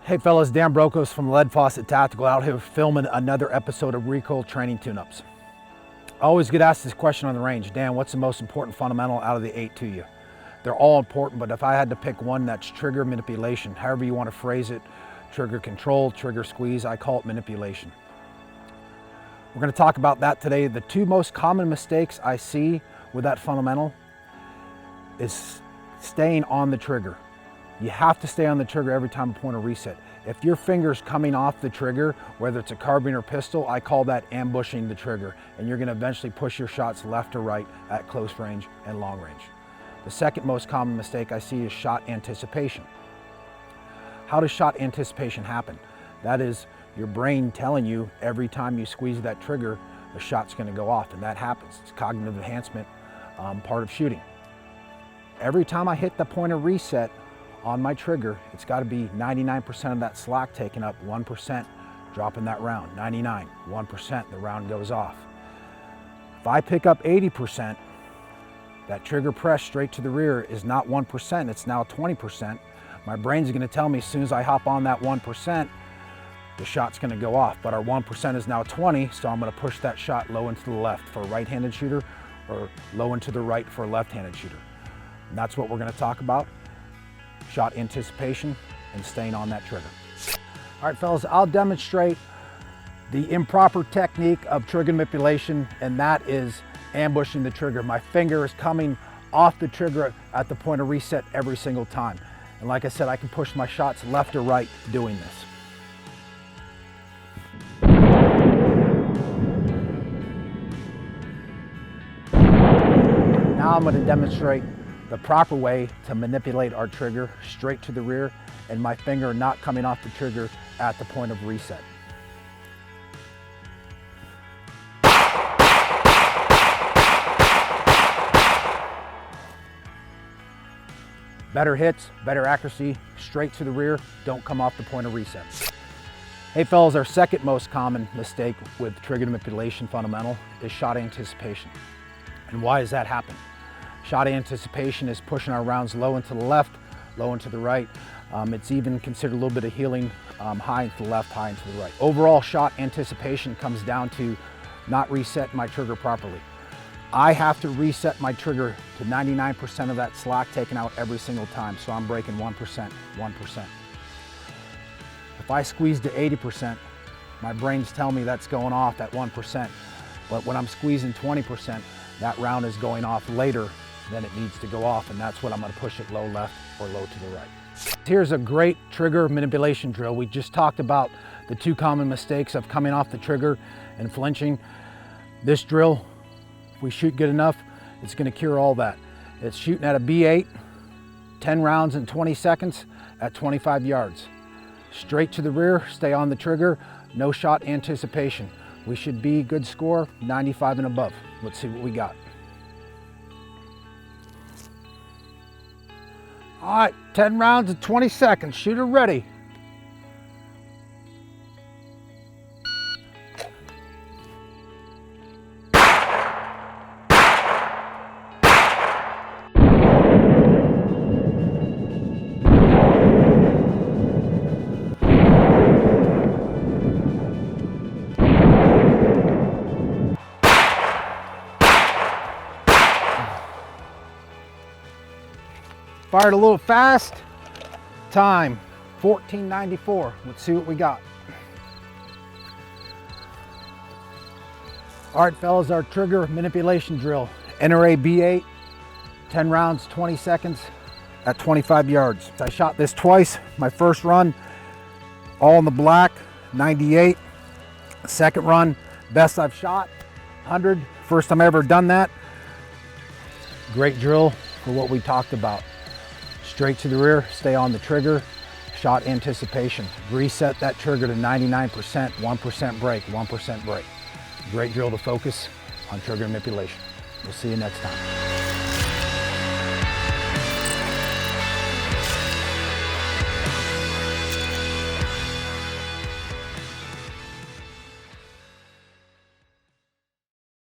Hey fellas, Dan Brokos from Lead Faucet Tactical out here filming another episode of Recoil Training Tune-Ups. I always get asked this question on the range, Dan, what's the most important fundamental out of the 8 to you? They're all important, but if I had to pick one, that's trigger manipulation. However you want to phrase it, trigger control, trigger squeeze, I call it manipulation. We're going to talk about that today. The two most common mistakes I see with that fundamental is staying on the trigger. You have to stay on the trigger every time a point of reset. If your finger's coming off the trigger, whether it's a carbine or pistol, I call that ambushing the trigger, and you're gonna eventually push your shots left or right at close range and long range. The second most common mistake I see is shot anticipation. How does shot anticipation happen? That is your brain telling you every time you squeeze that trigger, the shot's gonna go off, and that happens. It's cognitive enhancement, part of shooting. Every time I hit the point of reset on my trigger, it's got to be 99% of that slack taken up, 1% dropping that round. 99, 1%, the round goes off. If I pick up 80%, that trigger press straight to the rear is not 1%, it's now 20%. My brain's going to tell me as soon as I hop on that 1%, the shot's going to go off. But our 1% is now 20, so I'm going to push that shot low into the left for a right-handed shooter or low into the right for a left-handed shooter. And that's what we're going to talk about. Shot anticipation and staying on that trigger. All right, fellas, I'll demonstrate the improper technique of trigger manipulation, and that is ambushing the trigger. My finger is coming off the trigger at the point of reset every single time. And like I said, I can push my shots left or right doing this. Now I'm going to demonstrate the proper way to manipulate our trigger straight to the rear and my finger not coming off the trigger at the point of reset. Better hits, better accuracy, straight to the rear, don't come off the point of reset. Hey fellas, our second most common mistake with trigger manipulation fundamental is shot anticipation. And why does that happen? Shot anticipation is pushing our rounds low into the left, low into the right. It's even considered a little bit of healing, high into the left, high into the right. Overall, shot anticipation comes down to not resetting my trigger properly. I have to reset my trigger to 99% of that slack taken out every single time, so I'm breaking 1%, 1%. If I squeeze to 80%, my brain's telling me that's going off at 1%, but when I'm squeezing 20%, that round is going off later than it needs to go off, and that's what I'm going to push it low left or low to the right. Here's a great trigger manipulation drill. We just talked about the two common mistakes of coming off the trigger and flinching. This drill, if we shoot good enough, it's going to cure all that. It's shooting at a B8, 10 rounds in 20 seconds at 25 yards. Straight to the rear, stay on the trigger, no shot anticipation. We should be good score, 95 and above. Let's see what we got. All right, 10 rounds in 20 seconds. Shooter ready. Fired a little fast. Time 14:94. Let's see what we got. All right, fellas, our trigger manipulation drill. NRA B8, 10 rounds, 20 seconds at 25 yards. I shot this twice. My first run, all in the black, 98. Second run, best I've shot, 100. First time I ever done that. Great drill for what we talked about. Straight to the rear, stay on the trigger, shot anticipation. Reset that trigger to 99%, 1% break, 1% break. Great drill to focus on trigger manipulation. We'll see you next time.